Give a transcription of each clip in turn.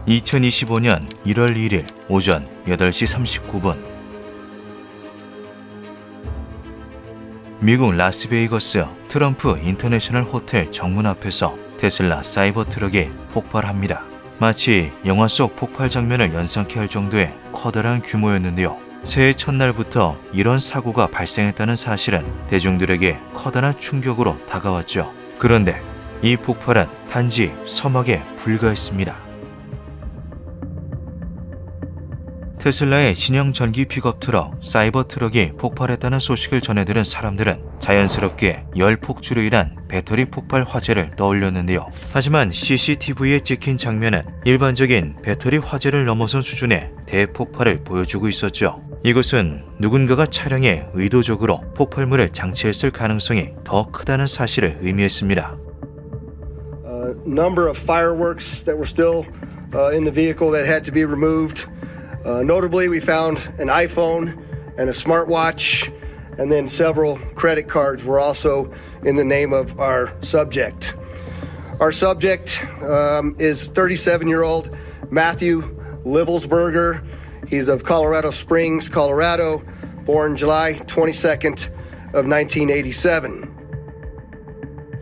2025년 1월 1일 오전 8시 39분 미국 라스베이거스 트럼프 인터내셔널 호텔 정문 앞에서 테슬라 사이버 트럭이 폭발합니다. 마치 영화 속 폭발 장면을 연상케 할 정도의 커다란 규모였는데요. 새해 첫날부터 이런 사고가 발생했다는 사실은 대중들에게 커다란 충격으로 다가왔죠. 그런데 이 폭발은 단지 서막에 불과했습니다. 테슬라의 신형 전기 픽업 트럭 사이버 트럭이 폭발했다는 소식을 전해들은 사람들은 자연스럽게 열 폭주로 인한 배터리 폭발 화재를 떠올렸는데요. 하지만 CCTV에 찍힌 장면은 일반적인 배터리 화재를 넘어선 수준의 대폭발을 보여주고 있었죠. 이것은 누군가가 차량에 의도적으로 폭발물을 장치했을 가능성이 더 크다는 사실을 의미했습니다. Number of fireworks that were still in the vehicle that had to be removed. Notably, we found an iPhone and a smartwatch, and then several credit cards were also in the name of our subject. Our subject is 37-year-old Matthew Livelsberger. He's of Colorado Springs, Colorado, born July 22nd of 1987.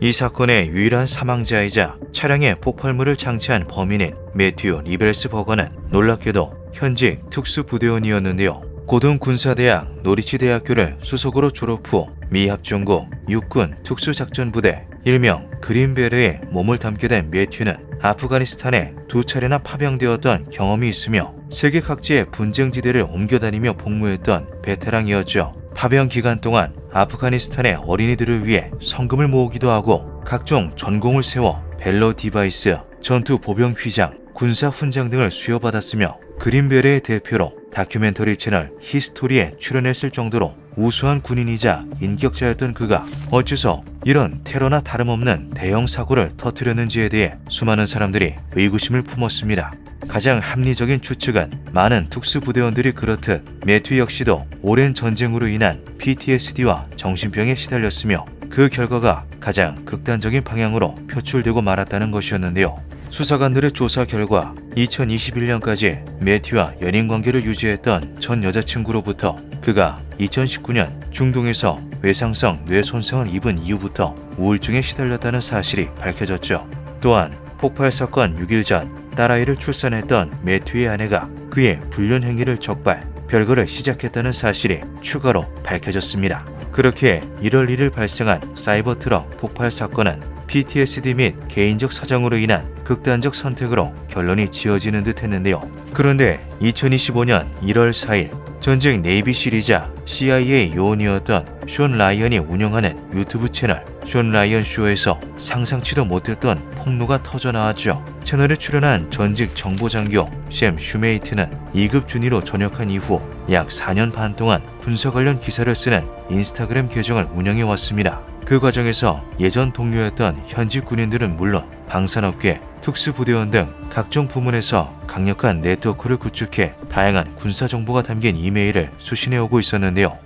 이 사건의 유일한 사망자이자 차량에 폭발물을 장치한 범인인 매튜 리벨스버거는 놀랍게도 현직 특수부대원이었는데요. 고등군사대학 노리치대학교를 수석으로 졸업 후 미 합중국 육군 특수작전부대 일명 그린베르에 몸을 담게 된 매튜는 아프가니스탄에 2차례나 파병되었던 경험이 있으며 세계 각지의 분쟁지대를 옮겨다니며 복무했던 베테랑이었죠. 파병 기간 동안 아프가니스탄의 어린이들을 위해 성금을 모으기도 하고 각종 전공을 세워 벨러 디바이스, 전투 보병 휘장, 군사 훈장 등을 수여받았으며 그린베르의 대표로 다큐멘터리 채널 히스토리에 출연했을 정도로 우수한 군인이자 인격자였던 그가 어째서 이런 테러나 다름없는 대형 사고를 터뜨렸는지에 대해 수많은 사람들이 의구심을 품었습니다. 가장 합리적인 추측은 많은 특수부대원들이 그렇듯 매튜 역시도 오랜 전쟁으로 인한 PTSD와 정신병에 시달렸으며 그 결과가 가장 극단적인 방향으로 표출되고 말았다는 것이었는데요. 수사관들의 조사 결과 2021년까지 매튜와 연인관계를 유지했던 전 여자친구로부터 그가 2019년 중동에서 외상성 뇌 손상을 입은 이후부터 우울증에 시달렸다는 사실이 밝혀졌죠. 또한 폭발 사건 6일 전 딸아이를 출산했던 매튜의 아내가 그의 불륜 행위를 적발, 별거를 시작했다는 사실이 추가로 밝혀졌습니다. 그렇게 1월 1일 발생한 사이버 트럭 폭발 사건은 PTSD 및 개인적 사정으로 인한 극단적 선택으로 결론이 지어지는 듯 했는데요. 그런데 2025년 1월 4일 전직 네이비실이자 CIA 요원이었던 숀 라이언이 운영하는 유튜브 채널 숀 라이언 쇼에서 상상치도 못했던 폭로가 터져나왔죠. 채널에 출연한 전직 정보장교 샘 슈메이트는 2급 준위로 전역한 이후 약 4년 반 동안 군사 관련 기사를 쓰는 인스타그램 계정을 운영해왔습니다. 그 과정에서 예전 동료였던 현직 군인들은 물론 방산업계, 특수부대원 등 각종 부문에서 강력한 네트워크를 구축해 다양한 군사 정보가 담긴 이메일을 수신해오고 있었는데요.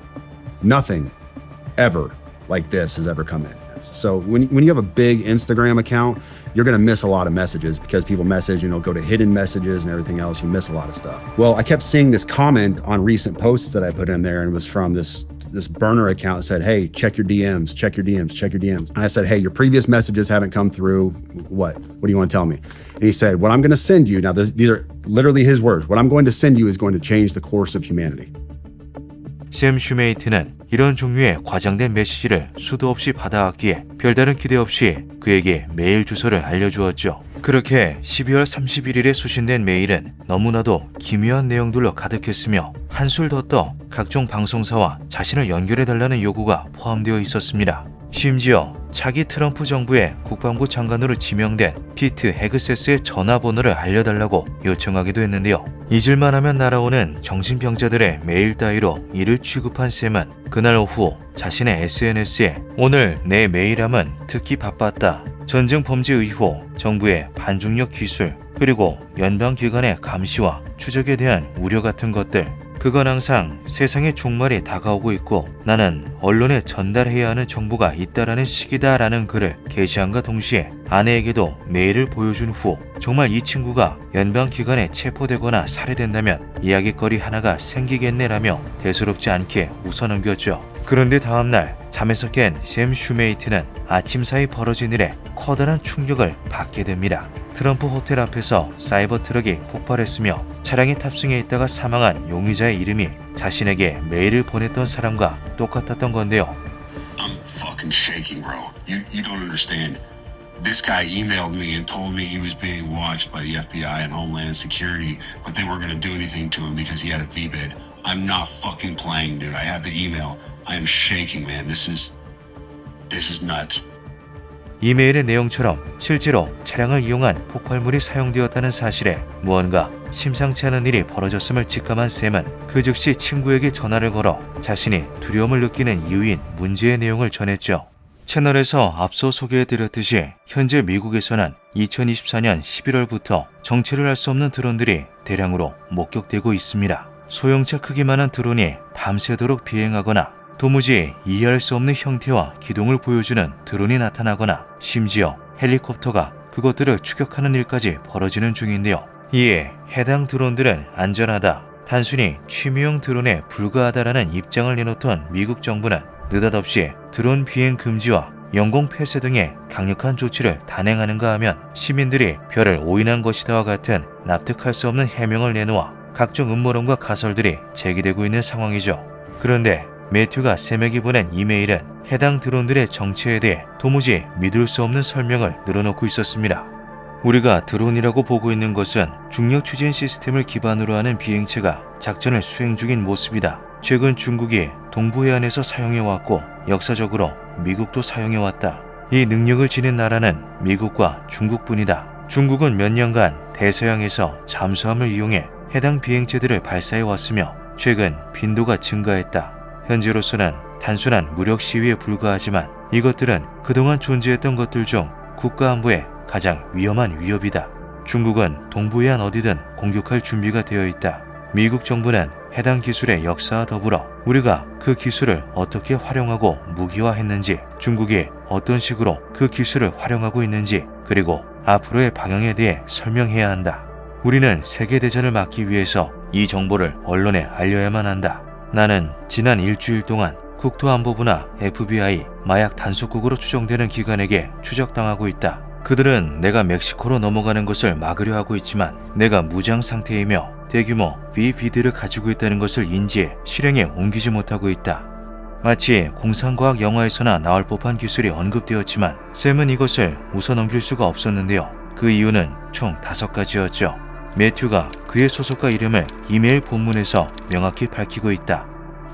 Nothing ever like this has ever come in. So when you have a big Instagram account, you're going to miss a lot of messages because people message, go to hidden messages and everything else. You miss a lot of stuff. Well, I kept seeing this comment on recent posts that I put in there, and it was from this burner account that said, hey, check your DMs, check your DMs, check your DMs. And I said, hey, your previous messages haven't come through. What do you want to tell me? And he said, what I'm going to send you, now these are literally his words, what I'm going to send you is going to change the course of humanity. 샘 슈메이트는 이런 종류의 과장된 메시지를 수도 없이 받아왔기에 별다른 기대 없이 그에게 메일 주소를 알려주었죠. 그렇게 12월 31일에 수신된 메일은 너무나도 기묘한 내용들로 가득했으며 한술 더 떠 각종 방송사와 자신을 연결해달라는 요구가 포함되어 있었습니다. 심지어 차기 트럼프 정부의 국방부 장관으로 지명된 피트 헤그세스의 전화번호를 알려달라고 요청하기도 했는데요. 잊을만 하면 날아오는 정신병자들의 메일 따위로 이를 취급한 샘은 그날 오후 자신의 SNS에 오늘 내 메일함은 특히 바빴다. 전쟁 범죄 의혹, 정부의 반중력 기술, 그리고 연방기관의 감시와 추적에 대한 우려 같은 것들, 그건 항상 세상의 종말이 다가오고 있고 나는 언론에 전달해야 하는 정보가 있다라는 식이다라는 글을 게시함과 동시에 아내에게도 메일을 보여준 후 정말 이 친구가 연방기관에 체포되거나 살해된다면 이야기거리 하나가 생기겠네라며 대수롭지 않게 웃어넘겼죠. 그런데 다음날 잠에서 깬 샘 슈메이트는 아침 사이 벌어진 일에 커다란 충격을 받게 됩니다. 트럼프 호텔 앞에서 사이버 트럭이 폭발했으며 차량에 탑승해 있다가 사망한 용의자의 이름이 자신에게 메일을 보냈던 사람과 똑같았던 건데요. I'm fucking shaking, bro. You don't understand. This guy emailed me and told me he was being watched by the FBI and Homeland Security, but they weren't going to do anything to him because he had a VBID. I'm not fucking playing, dude. I have the email. I am shaking, man. This is nuts. 이메일의 내용처럼 실제로 차량을 이용한 폭발물이 사용되었다는 사실에 무언가 심상치 않은 일이 벌어졌음을 직감한 샘은 그 즉시 친구에게 전화를 걸어 자신이 두려움을 느끼는 이유인 문제의 내용을 전했죠. 채널에서 앞서 소개해드렸듯이 현재 미국에서는 2024년 11월부터 정체를 알 수 없는 드론들이 대량으로 목격되고 있습니다. 소형차 크기만한 드론이 밤새도록 비행하거나 도무지 이해할 수 없는 형태와 기동을 보여주는 드론이 나타나거나 심지어 헬리콥터가 그것들을 추격하는 일까지 벌어지는 중인데요. 이에 해당 드론들은 안전하다, 단순히 취미용 드론에 불과하다라는 입장을 내놓던 미국 정부는 느닷없이 드론 비행 금지와 영공 폐쇄 등의 강력한 조치를 단행하는가 하면 시민들이 별을 오인한 것이다와 같은 납득할 수 없는 해명을 내놓아 각종 음모론과 가설들이 제기되고 있는 상황이죠. 그런데 매튜가 샘에게 보낸 이메일은 해당 드론들의 정체에 대해 도무지 믿을 수 없는 설명을 늘어놓고 있었습니다. 우리가 드론이라고 보고 있는 것은 중력 추진 시스템을 기반으로 하는 비행체가 작전을 수행 중인 모습이다. 최근 중국이 동부해안에서 사용해왔고 역사적으로 미국도 사용해왔다. 이 능력을 지닌 나라는 미국과 중국뿐이다. 중국은 몇 년간 대서양에서 잠수함을 이용해 해당 비행체들을 발사해왔으며 최근 빈도가 증가했다. 현재로서는 단순한 무력 시위에 불과하지만 이것들은 그동안 존재했던 것들 중 국가 안보에 가장 위험한 위협이다. 중국은 동부해안 어디든 공격할 준비가 되어 있다. 미국 정부는 해당 기술의 역사와 더불어 우리가 그 기술을 어떻게 활용하고 무기화했는지, 중국이 어떤 식으로 그 기술을 활용하고 있는지, 그리고 앞으로의 방향에 대해 설명해야 한다. 우리는 세계대전을 막기 위해서 이 정보를 언론에 알려야만 한다. 나는 지난 일주일 동안 국토안보부나 FBI, 마약 단속국으로 추정되는 기관에게 추적당하고 있다. 그들은 내가 멕시코로 넘어가는 것을 막으려 하고 있지만 내가 무장 상태이며 대규모 VBD를 가지고 있다는 것을 인지해 실행에 옮기지 못하고 있다. 마치 공상과학 영화에서나 나올 법한 기술이 언급되었지만 샘은 이것을 웃어넘길 수가 없었는데요. 그 이유는 총 5가지였죠. 매튜가 그의 소속과 이름을 이메일 본문에서 명확히 밝히고 있다.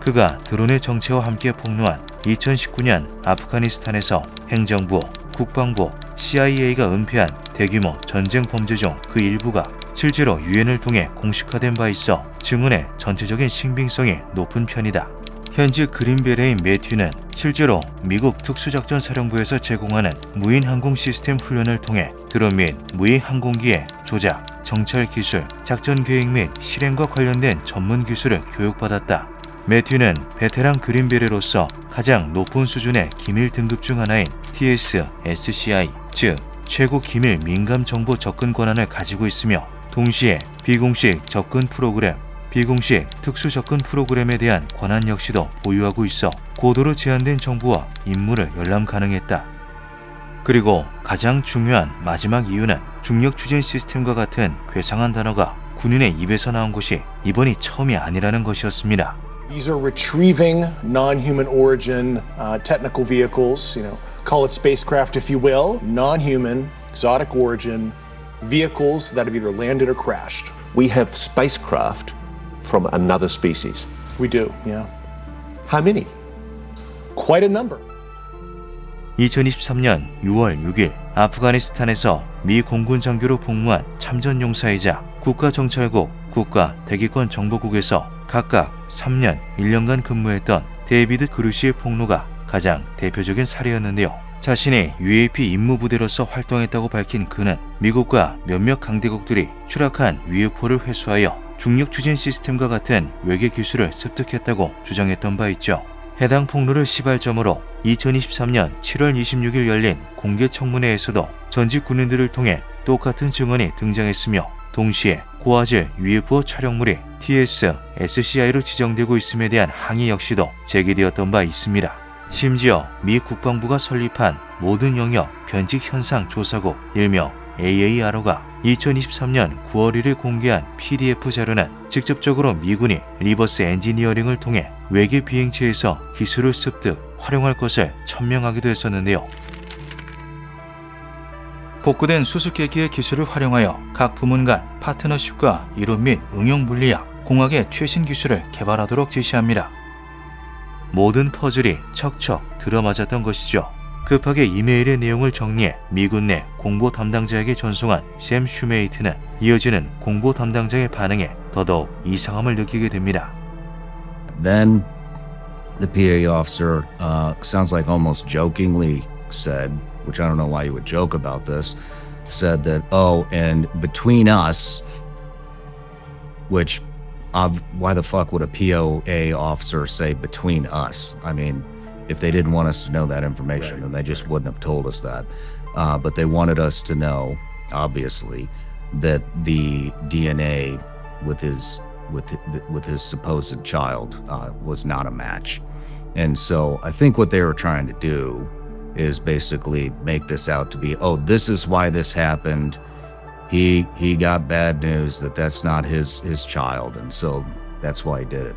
그가 드론의 정체와 함께 폭로한 2019년 아프가니스탄에서 행정부, 국방부, CIA가 은폐한 대규모 전쟁 범죄 중 그 일부가 실제로 유엔을 통해 공식화된 바 있어 증언의 전체적인 신빙성이 높은 편이다. 현지 그린베레인 매튜는 실제로 미국 특수작전사령부에서 제공하는 무인 항공 시스템 훈련을 통해 드론 및 무인 항공기의 조작, 정찰 기술, 작전 계획 및 실행과 관련된 전문 기술을 교육받았다. 매튜는 베테랑 그린베레로서 가장 높은 수준의 기밀 등급 중 하나인 TSSCI, 즉 최고 기밀 민감 정보 접근 권한을 가지고 있으며 동시에 비공식 접근 프로그램, 비공식 특수 접근 프로그램에 대한 권한 역시도 보유하고 있어 고도로 제한된 정보와 임무를 열람 가능했다. 그리고 가장 중요한 마지막 이유는 중력 추진 시스템과 같은 괴상한 단어가 군인의 입에서 나온 것이 이번이 처음이 아니라는 것이었습니다. These are retrieving non-human origin technical vehicles, call it spacecraft if you will, non-human, exotic origin vehicles that have either landed or crashed. We have spacecraft from another species. We do, yeah. How many? Quite a number. 2023년 6월 6일 아프가니스탄에서 미 공군 장교로 복무한 참전용사이자 국가정찰국, 국가대기권 정보국에서 각각 3년, 1년간 근무했던 데이비드 그루시의 폭로가 가장 대표적인 사례였는데요. 자신이 UAP 임무부대로서 활동했다고 밝힌 그는 미국과 몇몇 강대국들이 추락한 UFO를 회수하여 중력 추진 시스템과 같은 외계 기술을 습득했다고 주장했던 바 있죠. 해당 폭로를 시발점으로 2023년 7월 26일 열린 공개 청문회에서도 전직 군인들을 통해 똑같은 증언이 등장했으며 동시에 고화질 UFO 촬영물이 TS-SCI로 지정되고 있음에 대한 항의 역시도 제기되었던 바 있습니다. 심지어 미 국방부가 설립한 모든 영역 변칙 현상 조사국 일명 AARO가 2023년 9월 1일 공개한 PDF 자료는 직접적으로 미군이 리버스 엔지니어링을 통해 외계 비행체에서 기술을 습득, 활용할 것을 천명하기도 했었는데요. 복구된 수수께끼의 기술을 활용하여 각 부문 간 파트너십과 이론 및 응용 물리학, 공학의 최신 기술을 개발하도록 지시합니다. 모든 퍼즐이 척척 들어맞았던 것이죠. 급하게 이메일의 내용을 정리해 미군 내 공보 담당자에게 전송한 샘 슈메이트는 이어지는 공보 담당자의 반응에 더더욱 이상함을 느끼게 됩니다. Then the PA officer sounds like almost jokingly said, which I don't know why you would joke about this, said that, oh, and between us, which why the fuck would a POA officer say between us? I mean, if they didn't want us to know that information, then they just wouldn't have told us that. But they wanted us to know, obviously, that the DNA with his supposed child was not a match. And so I think what they were trying to do is basically make this out to be, oh, this is why this happened. He got bad news that that's not his child, and so that's why he did it.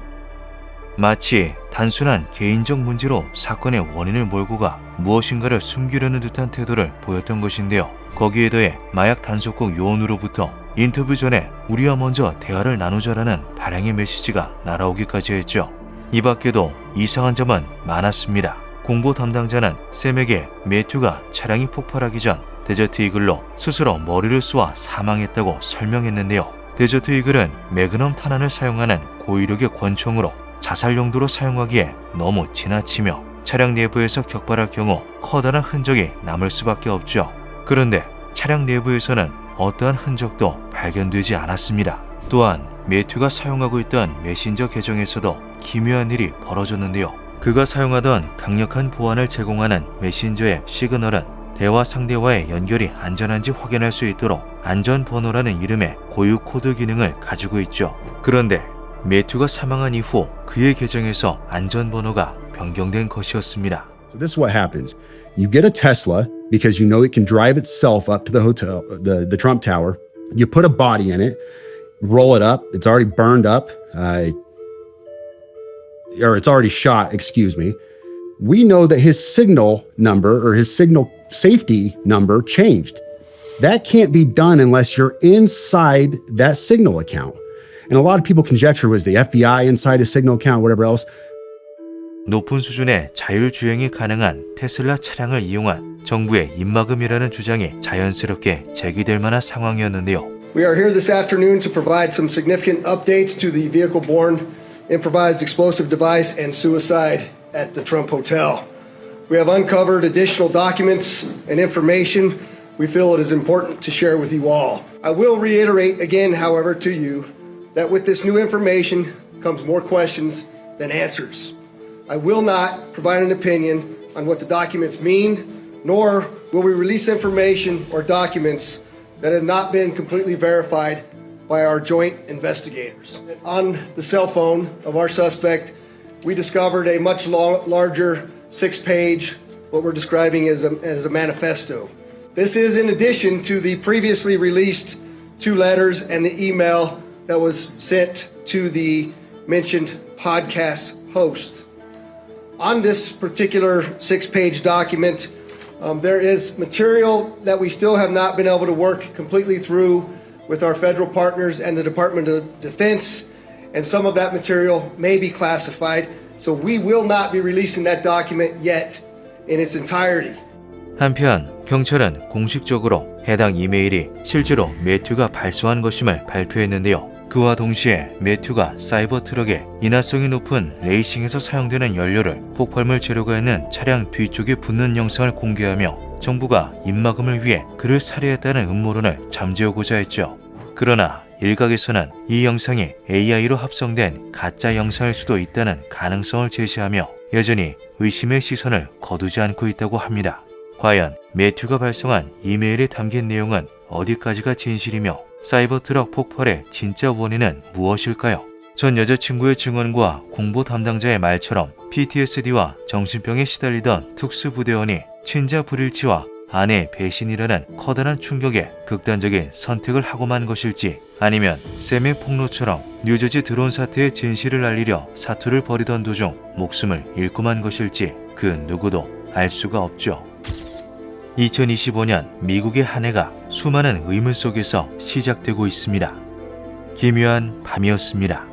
마치 단순한 개인적 문제로 사건의 원인을 몰고 가 무엇인가를 숨기려는 듯한 태도를 보였던 것인데요. 거기에 더해 마약 단속국 요원으로부터 인터뷰 전에 우리와 먼저 대화를 나누자라는 다량의 메시지가 날아오기까지 했죠. 이 밖에도 이상한 점은 많았습니다. 공보 담당자는 샘에게 매튜가 차량이 폭발하기 전 데저트 이글로 스스로 머리를 쏘아 사망했다고 설명했는데요. 데저트 이글은 매그넘 탄환을 사용하는 고위력의 권총으로 자살 용도로 사용하기에 너무 지나치며 차량 내부에서 격발할 경우 커다란 흔적이 남을 수밖에 없죠. 그런데 차량 내부에서는 어떠한 흔적도 발견되지 않았습니다. 또한 매튜가 사용하고 있던 메신저 계정에서도 기묘한 일이 벌어졌는데요. 그가 사용하던 강력한 보안을 제공하는 메신저의 시그널은 대화 상대와의 연결이 안전한지 확인할 수 있도록 안전번호라는 이름의 고유 코드 기능을 가지고 있죠. 그런데 매튜가 사망한 이후 그의 계정에서 안전번호가 변경된 것이었습니다. So this is what happens. You get a Tesla because you know it can drive itself up to the hotel, the Trump Tower. You put a body in it, roll it up. It's already burned up, or it's already shot, excuse me. We know that his signal number or his signal safety number changed. That can't be done unless you're inside that signal account. And a lot of people conjecture was the FBI inside his signal account, whatever else. 높은 수준의 자율주행이 가능한 테슬라 차량을 이용한 정부의 입막음이라는 주장이 자연스럽게 제기될 만한 상황이었는데요. We are here this afternoon to provide some significant updates to the vehicle-borne improvised explosive device and suicide at the Trump Hotel. We have uncovered additional documents and information we feel it is important to share with you all. I will reiterate again, however, to you that with this new information comes more questions than answers. I will not provide an opinion on what the documents mean, nor will we release information or documents that have not been completely verified by our joint investigators. On the cell phone of our suspect, we discovered a much larger 6-page, what we're describing as a manifesto. This is in addition to the previously released 2 letters and the email that was sent to the mentioned podcast host. On this particular 6-page document, there is material that we still have not been able to work completely through with our federal partners and the Department of Defense, and some of that material may be classified, so we will not be releasing that document yet in its entirety. 한편 경찰은 공식적으로 해당 이메일이 실제로 매튜가 발송한 것임을 발표했는데요. 그와 동시에 매튜가 사이버 트럭에 인화성이 높은 레이싱에서 사용되는 연료를 폭발물 재료가 있는 차량 뒤쪽에 붓는 영상을 공개하며 정부가 입막음을 위해 그를 살해했다는 음모론을 잠재우고자 했죠. 그러나 일각에서는 이 영상이 AI로 합성된 가짜 영상일 수도 있다는 가능성을 제시하며 여전히 의심의 시선을 거두지 않고 있다고 합니다. 과연 매튜가 발송한 이메일에 담긴 내용은 어디까지가 진실이며 사이버 트럭 폭발의 진짜 원인은 무엇일까요? 전 여자친구의 증언과 공보 담당자의 말처럼 PTSD와 정신병에 시달리던 특수부대원이 친자 불일치와 아내 배신이라는 커다란 충격에 극단적인 선택을 하고 만 것일지, 아니면 샘의 폭로처럼 뉴저지 드론 사태의 진실을 알리려 사투를 벌이던 도중 목숨을 잃고 만 것일지 그 누구도 알 수가 없죠. 2025년 미국의 한 해가 수많은 의문 속에서 시작되고 있습니다. 기묘한 밤이었습니다.